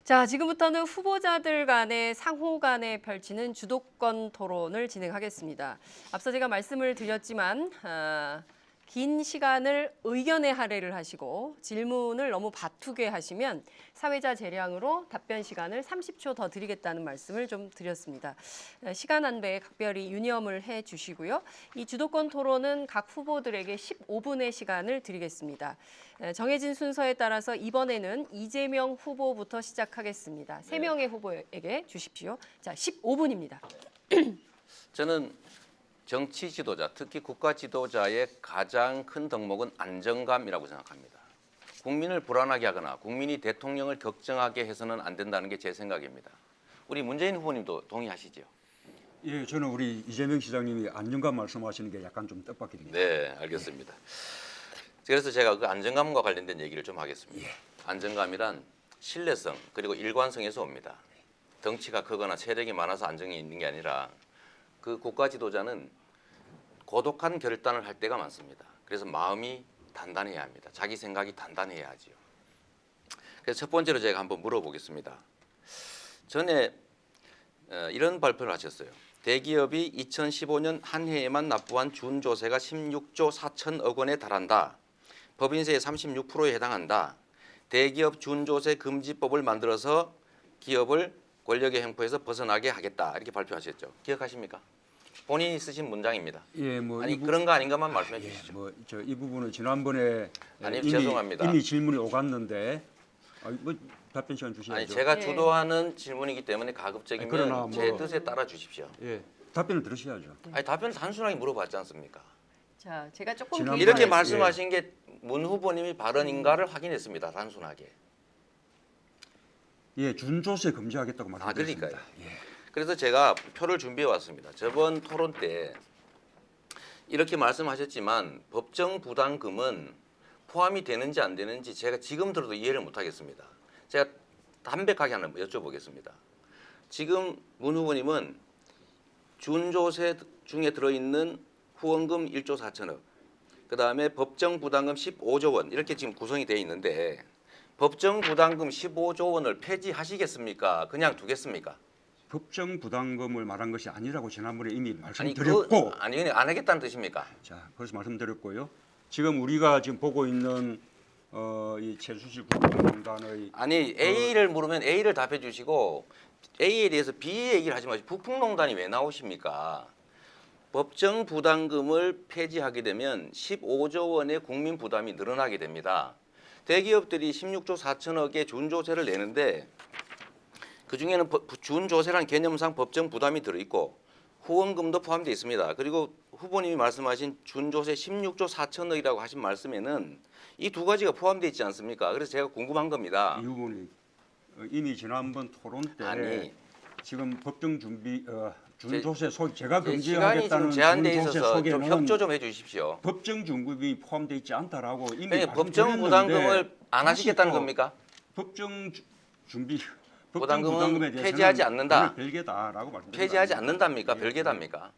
자, 지금부터는 후보자들 간의 상호 간에 펼치는 주도권 토론을 진행하겠습니다. 앞서 제가 말씀을 드렸지만 긴 시간을 의견에 할애를 하시고 질문을 너무 바투게 하시면 사회자 재량으로 답변 시간을 30초 더 드리겠다는 말씀을 좀 드렸습니다. 시간 안배에 각별히 유념을 해 주시고요. 이 주도권 토론은 각 후보들에게 15분의 시간을 드리겠습니다. 정해진 순서에 따라서 이번에는 이재명 후보부터 시작하겠습니다. 3명의 후보에게 주십시오. 자, 15분입니다. 저는 정치 지도자, 특히 국가 지도자의 가장 큰 덕목은 안정감이라고 생각합니다. 국민을 불안하게 하거나 국민이 대통령을 걱정하게 해서는 안 된다는 게 제 생각입니다. 우리 문재인 후보님도 동의하시죠? 예, 저는 우리 이재명 시장님이 안정감 말씀하시는 게 약간 좀 뜻밖입니다. 네, 알겠습니다. 그래서 제가 그 안정감과 관련된 얘기를 좀 하겠습니다. 안정감이란 신뢰성 그리고 일관성에서 옵니다. 덩치가 크거나 세력이 많아서 안정이 있는 게 아니라 그 국가 지도자는 고독한 결단을 할 때가 많습니다. 그래서 마음이 단단해야 합니다. 자기 생각이 단단해야 하지요. 그래서 첫 번째로 제가 한번 물어보겠습니다. 전에 이런 발표를 하셨어요. 대기업이 2015년 한 해에만 납부한 준조세가 16조 4천억 원에 달한다. 법인세의 36%에 해당한다. 대기업 준조세 금지법을 만들어서 기업을 권력의 횡포에서 벗어나게 하겠다. 이렇게 발표하셨죠. 기억하십니까? 본인이 쓰신 문장입니다. 예, 뭐 아니 그런 거 아닌가만 말씀해 예, 주시죠. 뭐 저 이 부분은 지난번에 아니, 죄송합니다. 이미 질문이 오갔는데 뭐 답변 시간 주셔야죠. 아니 제가 예. 주도하는 질문이기 때문에 가급적이면 그러나 뭐- 제 뜻에 따라 주십시오. 예, 답변을 들으셔야죠. 아니 답변을 단순하게 물어봤지 않습니까? 자, 제가 조금 지난번에- 이렇게 예. 말씀하신 게 문 후보님이 발언인가를 확인했습니다. 단순하게. 예, 준조세 금지하겠다고 아 말씀드렸습니다. 그러니까요. 그래서 제가 표를 준비해 왔습니다. 저번 토론 때 이렇게 말씀하셨지만 법정 부담금은 포함이 되는지 안 되는지 제가 지금 들어도 이해를 못 하겠습니다. 제가 담백하게 하나 여쭤보겠습니다. 지금 문 후보님은 준조세 중에 들어있는 후원금 1조 4천억, 그다음에 법정 부담금 15조 원 이렇게 지금 구성이 되어 있는데 법정 부담금 15조 원을 폐지하시겠습니까? 그냥 두겠습니까? 법정 부담금을 말한 것이 아니라고 지난번에 이미 아니 말씀드렸고, 아니 그냥 안 하겠다는 뜻입니까? 자, 그래서 말씀드렸고요. 지금 우리가 지금 보고 있는 이 최순실 국정농단의 아니 A를 물으면 A를 답해 주시고 A에 대해서 B 얘기를 하지 마시고 북풍농단이 왜 나오십니까? 법정 부담금을 폐지하게 되면 15조 원의 국민 부담이 늘어나게 됩니다. 대기업들이 16조 4천억의 준조세를 내는데 그중에는 준조세라는 개념상 법정 부담이 들어있고 후원금도 포함되어 있습니다. 그리고 후보님이 말씀하신 준조세 16조 4천억이라고 하신 말씀에는 이 두 가지가 포함되어 있지 않습니까? 그래서 제가 궁금한 겁니다. 이 부분이 이미 지난번 토론 때 아니 지금 법정 준비 준조세 속 제가 제 시간이 금지하겠다는 지금 제한돼 준조세 있어서 좀 속에는 협조 좀 해주십시오. 법정 중급이 포함되어 있지 않다라고 이미 그러니까 법정 말씀드렸는데 부담금을 안 다시 하시겠다는 또 겁니까? 법정 준비 법정 부담금은 부담금에 대해서는 폐지하지 않는다. 그건 별개다라고 말씀드립니다. 폐지하지 않는답니까? 예, 별개답니까?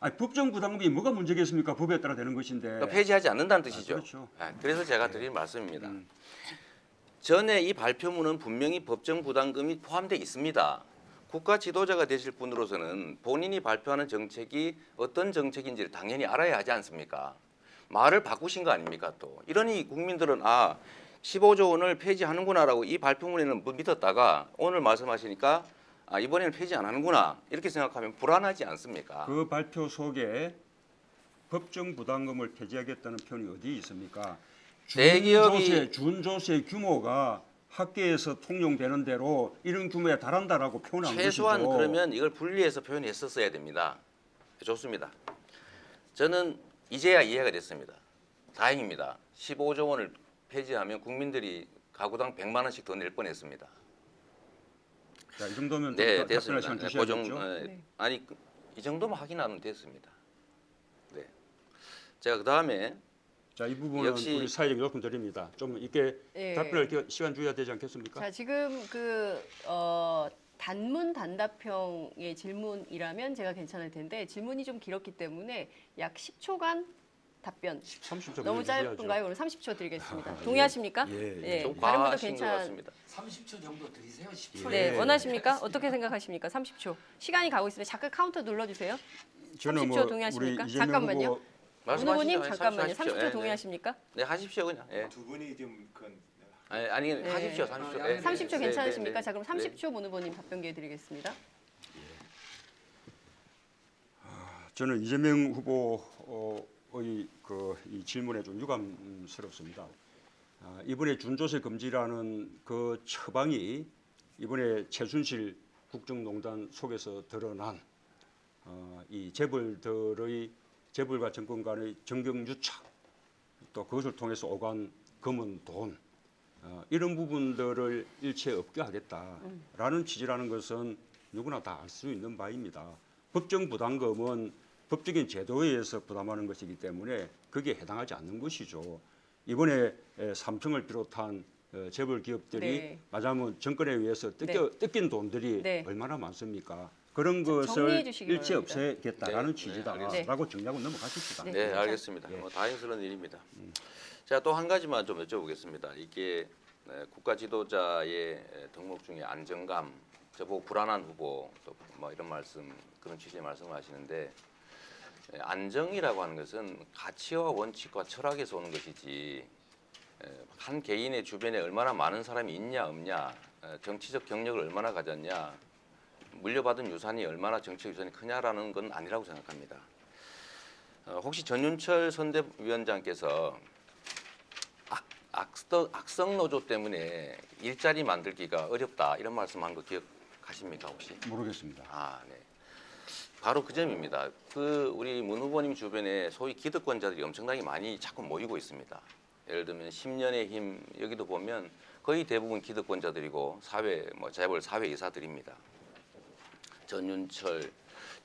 아니 법정 부담금이 뭐가 문제겠습니까? 법에 따라 되는 것인데. 그러니까 폐지하지 않는다는 뜻이죠. 그렇죠. 그래서 제가 드린 말씀입니다. 음. 전에 이 발표문은 분명히 법정 부담금이 포함되어 있습니다. 국가 지도자가 되실 분으로서는 본인이 발표하는 정책이 어떤 정책인지를 당연히 알아야 하지 않습니까? 말을 바꾸신 거 아닙니까 또. 이러니 국민들은 15조 원을 폐지하는구나라고 이 발표문에는 믿었다가 오늘 말씀하시니까 이번에는 폐지 안 하는구나 이렇게 생각하면 불안하지 않습니까? 그 발표 속에 법정 부담금을 폐지하겠다는 표현이 어디 있습니까? 준조세 규모가 학계에서 통용되는 대로 이런 규모에 달한다라고 표현한 최소한 것이죠. 그러면 이걸 분리해서 표현했었어야 됩니다. 좋습니다. 저는 이제야 이해가 됐습니다. 다행입니다. 15조 원을 폐지하면 국민들이 가구당 100만 원씩 더 낼 뻔했습니다. 자, 이 정도면 네, 답변할 됐습니다. 시간 그 주셔야겠죠. 네. 아니 이 정도만 확인하면 됐습니다. 네. 제가 그 다음에 자, 이 부분은 역시- 우리 사회적 요금 드립니다. 좀 이렇게 예. 답변할 시간 줘야 되지 않겠습니까? 자, 지금 단문 단답형의 질문이라면 제가 괜찮을 텐데 질문이 좀 길었기 때문에 약 10초간 답변. 30초 너무 짧은가요? 그럼 30초 드리겠습니다. 아, 동의하십니까? 예, 예. 좀 다른 분도 과하신 것 괜찮. 같습니다. 30초 정도 드리세요. 10초. 네, 예. 원하십니까? 어떻게 생각하십니까? 30초. 시간이 가고 있습니다. 잠깐 카운터 눌러주세요. 저는 30초 뭐 동의하십니까? 우리 이재명 잠깐만요. 후보 문 후보님 말씀하시죠. 잠깐만요. 하십시오. 30초 예, 동의하십니까? 네, 하십시오 그냥. 예. 두 분이 좀 아니 네. 하십시오. 30초. 아, 예, 30초 네, 괜찮으십니까? 네, 네. 자, 그럼 네. 30초 문 후보님 답변 기회 드리겠습니다. 저는 이재명 후보의 이 질문에 좀 유감스럽습니다. 이번에 준조세 금지라는 그 처방이 이번에 최순실 국정농단 속에서 드러난 이 재벌과 정권 간의 정경유착, 또 그것을 통해서 오간 검은 돈, 이런 부분들을 일체 없게 하겠다라는 취지라는 것은 누구나 다 알 수 있는 바입니다. 법정 부담금은 법적인 제도에 의해서 부담하는 것이기 때문에 거기에 해당하지 않는 것이죠. 이번에 삼성을 비롯한 재벌 기업들이 네. 말하자면 정권에 의해서 뜯긴 돈들이 네. 얼마나 많습니까? 그런 정리해 것을 주시기 일체 바랍니다. 없애겠다라는 네, 취지다라고 정리하고 넘어가십시다. 네. 네, 자, 알겠습니다. 뭐 다행스러운 일입니다. 제가 또 한 가지만 좀 여쭤보겠습니다. 이게 국가 지도자의 덕목 중에 안정감, 저보고 불안한 후보 또 뭐 이런 말씀 그런 취지의 말씀을 하시는데 안정이라고 하는 것은 가치와 원칙과 철학에서 오는 것이지 한 개인의 주변에 얼마나 많은 사람이 있냐 없냐, 정치적 경력을 얼마나 가졌냐, 물려받은 유산이 얼마나 정치적 유산이 크냐라는 건 아니라고 생각합니다. 혹시 전윤철 선대위원장께서 악성 노조 때문에 일자리 만들기가 어렵다 이런 말씀한 거 기억하십니까 혹시? 모르겠습니다. 아, 네. 바로 그 점입니다. 그 우리 문 후보님 주변에 소위 기득권자들이 엄청나게 많이 자꾸 모이고 있습니다. 예를 들면 10년의 힘 여기도 보면 거의 대부분 기득권자들이고 재벌 사회 이사들입니다. 전윤철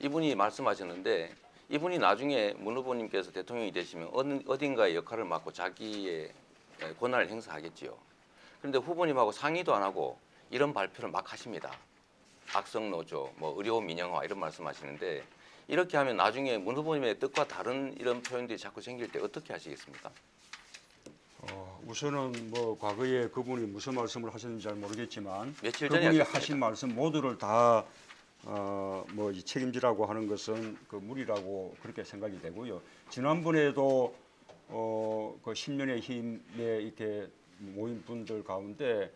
이분이 말씀하셨는데 이분이 나중에 문 후보님께서 대통령이 되시면 어딘가의 역할을 맡고 자기의 권한을 행사하겠지요. 그런데 후보님하고 상의도 안 하고 이런 발표를 막 하십니다. 악성 노조, 뭐 의료 민영화 이런 말씀하시는데 이렇게 하면 나중에 문 후보님의 뜻과 다른 이런 표현들이 자꾸 생길 때 어떻게 하시겠습니까? 우선은 뭐 과거에 그분이 무슨 말씀을 하셨는지 잘 모르겠지만 며칠 전에 그분이 하셨습니다. 하신 말씀 모두를 다 뭐 책임지라고 하는 것은 그 무리라고 그렇게 생각이 되고요. 지난번에도 그 10년의 힘에 이렇게 모인 분들 가운데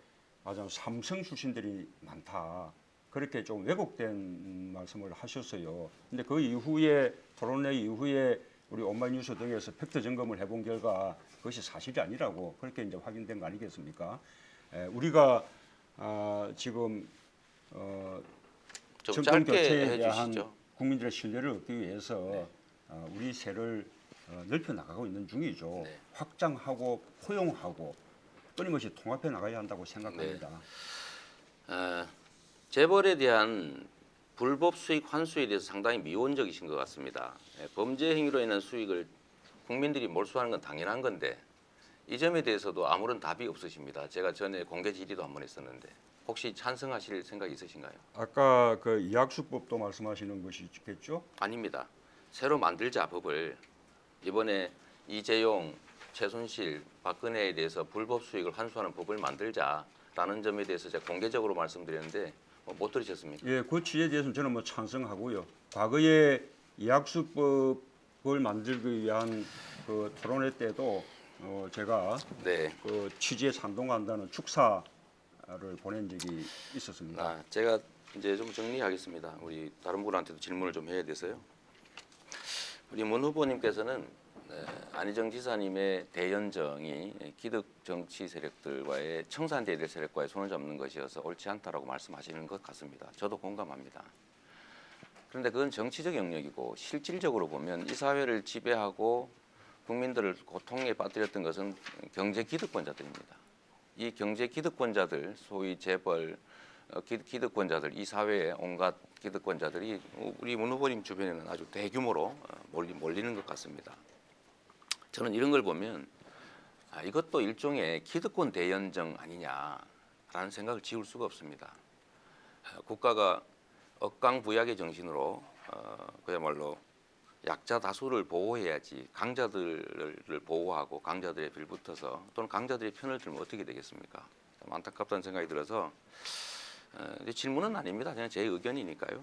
아주 삼성 출신들이 많다. 그렇게 좀 왜곡된 말씀을 하셨어요. 근데 그 이후에 토론회 이후에 우리 온마이뉴스 등에서 팩트 점검을 해본 결과 그것이 사실이 아니라고 그렇게 이제 확인된 거 아니겠습니까? 우리가 지금 좀 정권 짧게 교체에 대한 해주시죠. 국민들의 신뢰를 얻기 위해서 우리 세를 넓혀 나가고 있는 중이죠. 네. 확장하고 포용하고 끊임없이 통합해 나가야 한다고 생각합니다. 재벌에 대한 불법 수익 환수에 대해서 상당히 미온적이신 것 같습니다. 범죄 행위로 인한 수익을 국민들이 몰수하는 건 당연한 건데 이 점에 대해서도 아무런 답이 없으십니다. 제가 전에 공개 질의도 한 번 했었는데 혹시 찬성하실 생각 있으신가요? 아까 그 이학수법도 말씀하시는 것이겠죠? 아닙니다. 새로 만들자 법을 이번에 이재용, 최순실, 박근혜에 대해서 불법 수익을 환수하는 법을 만들자라는 점에 대해서 제가 공개적으로 말씀드렸는데 못 들으셨습니까? 예, 그 취지에 대해서는 저는 뭐 찬성하고요. 과거에 이학수법을 만들기 위한 그 토론회 때도 제가 네. 그 취지에 찬동한다는 축사를 보낸 적이 있었습니다. 제가 이제 좀 정리하겠습니다. 우리 다른 분한테도 질문을 좀 해야 돼서요. 우리 문 후보님께서는 안희정 지사님의 대연정이 기득 정치 세력들과의 청산돼야 될 세력과의 손을 잡는 것이어서 옳지 않다라고 말씀하시는 것 같습니다. 저도 공감합니다. 그런데 그건 정치적 영역이고 실질적으로 보면 이 사회를 지배하고 국민들을 고통에 빠뜨렸던 것은 경제 기득권자들입니다. 이 경제 기득권자들, 소위 재벌 기득권자들, 이 사회의 온갖 기득권자들이 우리 문 후보님 주변에는 아주 대규모로 몰리는 것 같습니다. 저는 이런 걸 보면 이것도 일종의 기득권 대연정 아니냐라는 생각을 지울 수가 없습니다. 국가가 억강부약의 정신으로 그야말로 약자 다수를 보호해야지 강자들을 보호하고 강자들의 빌붙어서 또는 강자들의 편을 들면 어떻게 되겠습니까? 참 안타깝다는 생각이 들어서 이제 질문은 아닙니다. 그냥 제 의견이니까요.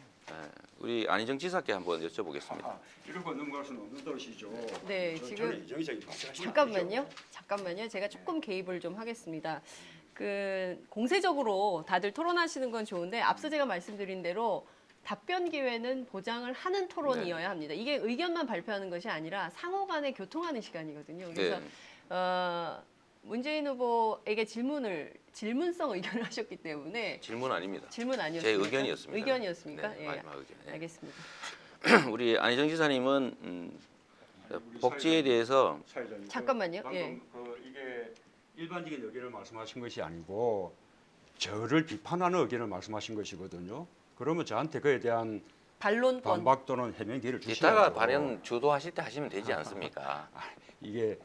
우리 안희정 지사께 한번 여쭤보겠습니다. 이런 거 넘어갈 수는 없는 것이죠. 네, 지금 이정희적인 말씀하시면 잠깐만요. 제가 조금 개입을 좀 하겠습니다. 그 공세적으로 다들 토론하시는 건 좋은데 앞서 제가 말씀드린 대로 답변 기회는 보장을 하는 토론이어야 합니다. 이게 의견만 발표하는 것이 아니라 상호 간에 교통하는 시간이거든요. 그래서 문재인 후보에게 질문성 의견을 하셨기 때문에 질문 아닙니다. 질문 제 아니었습니까? 의견이었습니다. 의견이었습니까? 네, 예, 마지막 의견. 네. 알겠습니다. 우리 안희정 지사님은 복지에 대해서 사회자님, 잠깐만요. 방금 예. 이게 일반적인 의견을 말씀하신 것이 아니고 저를 비판하는 의견을 말씀하신 것이거든요. 그러면 저한테 그에 대한 반론권. 반박 또는 해명 기회를 주시고 이따가 발언 주도하실 때 하시면 되지 않습니까? 이게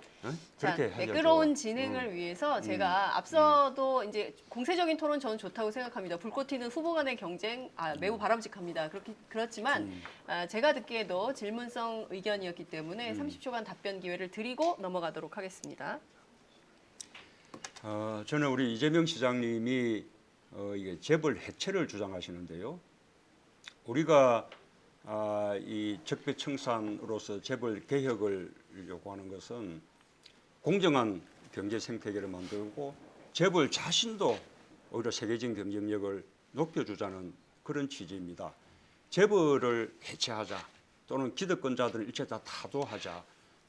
자, 그렇게 하죠. 매끄러운 진행을 위해서 제가 앞서도 이제 공세적인 토론 저는 좋다고 생각합니다. 불꽃 튀는 후보 간의 경쟁 매우 바람직합니다. 그렇지만 제가 듣기에도 질문성 의견이었기 때문에 30초간 답변 기회를 드리고 넘어가도록 하겠습니다. 저는 우리 이재명 시장님이 이게 재벌 해체를 주장하시는데요. 우리가 이 적폐청산으로서 재벌 개혁을 요구하는 것은 공정한 경제 생태계를 만들고 재벌 자신도 오히려 세계적인 경쟁력을 높여주자는 그런 취지입니다. 재벌을 해체하자 또는 기득권자들을 일체 다 타도하자,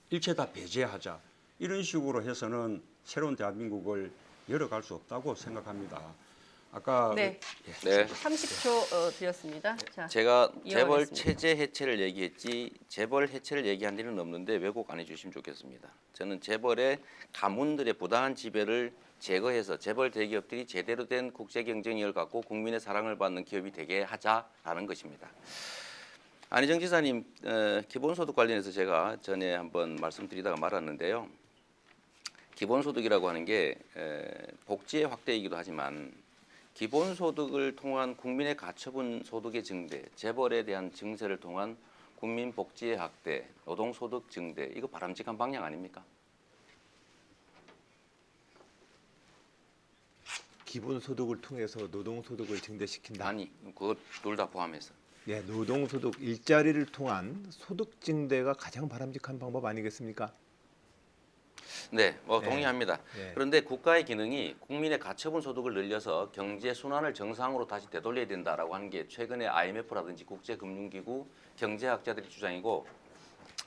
일체 다 배제하자 이런 식으로 해서는 새로운 대한민국을 열어갈 수 없다고 생각합니다. 아까 네. 네. 30초 드렸습니다. 자, 제가 재벌 이어가겠습니다. 체제 해체를 얘기했지 재벌 해체를 얘기한 일은 없는데 왜곡 안 해주시면 좋겠습니다. 저는 재벌의 가문들의 부당한 지배를 제거해서 재벌 대기업들이 제대로 된 국제 경쟁력을 갖고 국민의 사랑을 받는 기업이 되게 하자라는 것입니다. 안희정 지사님 기본소득 관련해서 제가 전에 한번 말씀드리다가 말았는데요. 기본소득이라고 하는 게 복지의 확대이기도 하지만 기본소득을 통한 국민의 가처분 소득의 증대, 재벌에 대한 증세를 통한 국민 복지의 확대, 노동소득 증대 이거 바람직한 방향 아닙니까? 기본소득을 통해서 노동소득을 증대시킨다. 아니 그거 둘 다 포함해서. 예, 노동소득 일자리를 통한 소득 증대가 가장 바람직한 방법 아니겠습니까? 네, 뭐 네. 동의합니다. 네. 그런데 국가의 기능이 국민의 가처분 소득을 늘려서 경제 순환을 정상으로 다시 되돌려야 된다라고 하는 게 최근에 IMF라든지 국제금융기구 경제학자들의 주장이고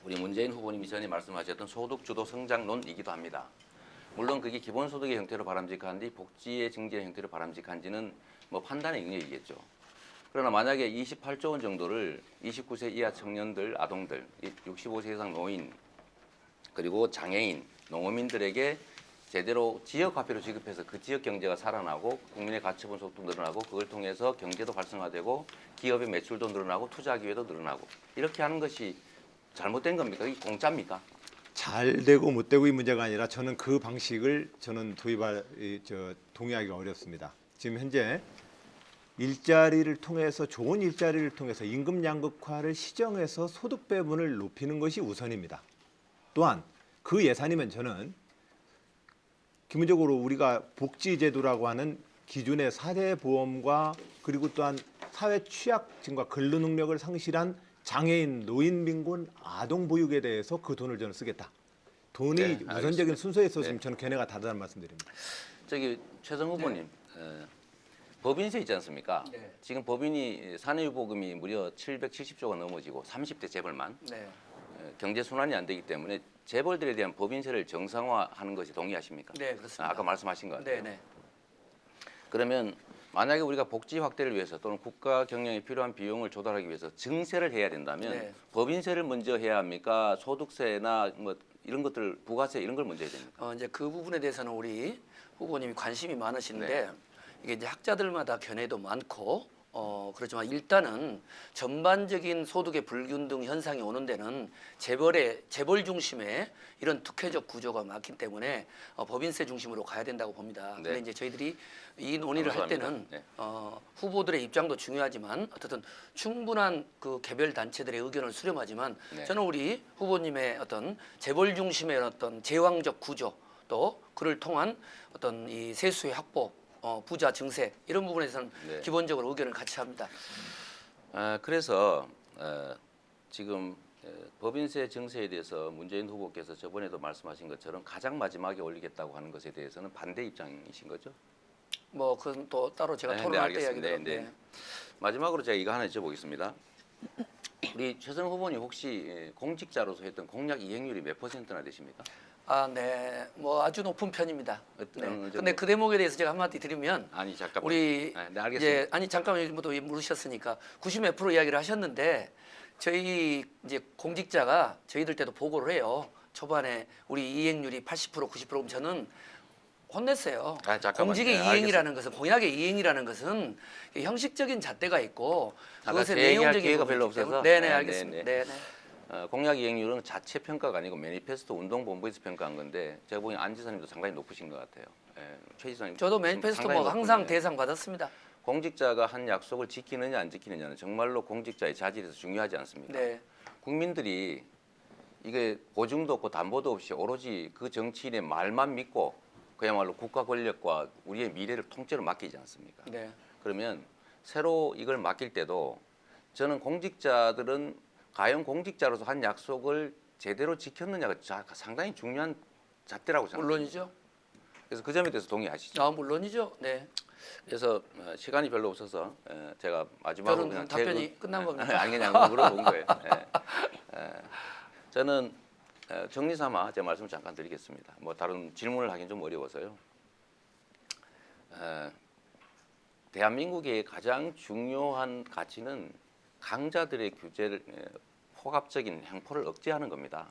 우리 문재인 후보님이 전에 말씀하셨던 소득 주도 성장론이기도 합니다. 물론 그게 기본소득의 형태로 바람직한지 복지의 증대의 형태로 바람직한지는 뭐 판단의 영역이겠죠. 그러나 만약에 28조 원 정도를 29세 이하 청년들, 아동들, 65세 이상 노인, 그리고 장애인, 농어민들에게 제대로 지역 화폐로 지급해서 그 지역 경제가 살아나고 국민의 가처분 속도 늘어나고 그걸 통해서 경제도 활성화되고 기업의 매출도 늘어나고 투자 기회도 늘어나고 이렇게 하는 것이 잘못된 겁니까? 이게 공짜입니까? 잘 되고 못 되고의 문제가 아니라 저는 그 방식을 동의하기가 어렵습니다. 지금 현재 일자리를 통해서 좋은 일자리를 통해서 임금 양극화를 시정해서 소득 배분을 높이는 것이 우선입니다. 또한 그 예산이면 저는 기본적으로 우리가 복지제도라고 하는 기존의 4대 보험과 그리고 또한 사회 취약층과 근로 능력을 상실한 장애인, 노인, 빈곤, 아동 보육에 대해서 그 돈을 저는 쓰겠다. 돈이 네, 우선적인 알겠습니다. 순서에 있었으면 네. 저는 걔네가 다르다는 말씀드립니다. 저기 최성 후보님, 법인세 있지 않습니까? 네. 지금 법인이 사내유보금이 무려 770조가 넘어지고 30대 재벌만 네. 경제 순환이 안 되기 때문에 재벌들에 대한 법인세를 정상화하는 것이 동의하십니까? 네, 그렇습니다. 아까 말씀하신 것 같아요. 네, 네. 그러면 만약에 우리가 복지 확대를 위해서 또는 국가 경영에 필요한 비용을 조달하기 위해서 증세를 해야 된다면 네. 법인세를 먼저 해야 합니까? 소득세나 뭐 이런 것들 부가세 이런 걸 먼저 해야 됩니까? 이제 그 부분에 대해서는 우리 후보님이 관심이 많으신데 네. 이게 이제 학자들마다 견해도 많고 그렇지만 일단은 전반적인 소득의 불균등 현상이 오는 데는 재벌 중심의 이런 특혜적 구조가 많기 때문에 법인세 중심으로 가야 된다고 봅니다. 네. 근데 이제 저희들이 이 논의를 할 감사합니다. 때는 네. 후보들의 입장도 중요하지만 어쨌든 충분한 그 개별 단체들의 의견을 수렴하지만 네. 저는 우리 후보님의 어떤 재벌 중심의 어떤 제왕적 구조 또 그를 통한 어떤 이 세수의 확보 부자 증세 이런 부분에서는 네. 기본적으로 의견을 같이 합니다. 그래서 지금 법인세 증세에 대해서 문재인 후보께서 저번에도 말씀하신 것처럼 가장 마지막에 올리겠다고 하는 것에 대해서는 반대 입장이신 거죠? 뭐 그건 또 따로 제가 네, 토론할 네, 때 알겠습니다. 이야기 네, 네. 마지막으로 제가 이거 하나 여쭤보겠습니다. 우리 최선 후보님 혹시 공직자로서 했던 공약 이행률이 몇 %나 되십니까? 네. 뭐 아주 높은 편입니다. 네. 어느 근데 그 대목에 대해서 제가 한마디 드리면 아니 잠깐만. 우리 네, 알겠습니다. 이제 아니 잠깐만 또 물으셨으니까 90몇 프로 이야기를 하셨는데 저희 이제 공직자가 저희들 때도 보고를 해요. 초반에 우리 이행률이 80% 90%면 저는 혼냈어요. 잠깐만요. 공직의 네, 이행이라는 것은 공약의 이행이라는 것은 형식적인 잣대가 있고 그것의 제 얘기할 내용적인 기회가 부분이 별로 있기 때문에- 없어서. 네네 네, 알겠습니다. 네, 네네. 공약 이행률은 자체 평가가 아니고 매니페스토 운동본부에서 평가한 건데 제가 보기엔 안 지사님도 상당히 높으신 것 같아요. 최 지사님. 저도 매니페스토 뭐 항상 대상 받았습니다. 공직자가 한 약속을 지키느냐 안 지키느냐는 정말로 공직자의 자질에서 중요하지 않습니까? 네. 국민들이 이게 보증도 없고 담보도 없이 오로지 그 정치인의 말만 믿고 그야말로 국가 권력과 우리의 미래를 통째로 맡기지 않습니까? 네. 그러면 새로 이걸 맡길 때도 저는 공직자들은 과연 공직자로서 한 약속을 제대로 지켰느냐가 상당히 중요한 잣대라고 생각합니다. 물론이죠. 그래서 그 점에 대해서 동의하시죠? 물론이죠. 네. 그래서 시간이 별로 없어서 제가 마지막으로 저는 그냥 답변이 끝난 겁니까? 아니 그냥 물어본 거예요. 저는 정리 삼아 제 말씀 잠깐 드리겠습니다. 뭐 다른 질문을 하긴 좀 어려워서요. 대한민국의 가장 중요한 가치는 강자들의 규제를 포갑적인 행포를 억제하는 겁니다.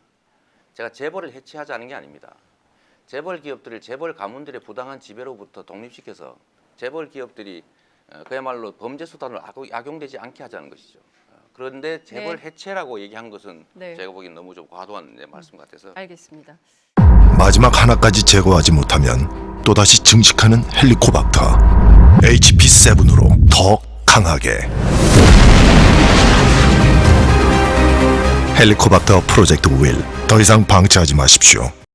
제가 재벌을 해체하자는 게 아닙니다. 재벌 기업들을 재벌 가문들의 부당한 지배로부터 독립시켜서 재벌 기업들이 그야말로 범죄 수단으로 악용되지 않게 하자는 것이죠. 그런데 재벌 네. 해체라고 얘기한 것은 네. 제가 보기엔 너무 좀 과도한 말씀 같아서 알겠습니다. 마지막 하나까지 제거하지 못하면 또다시 증식하는 헬리코박터 HP7으로 더 강하게 헬리코박터 프로젝트 윌 더 이상 방치하지 마십시오.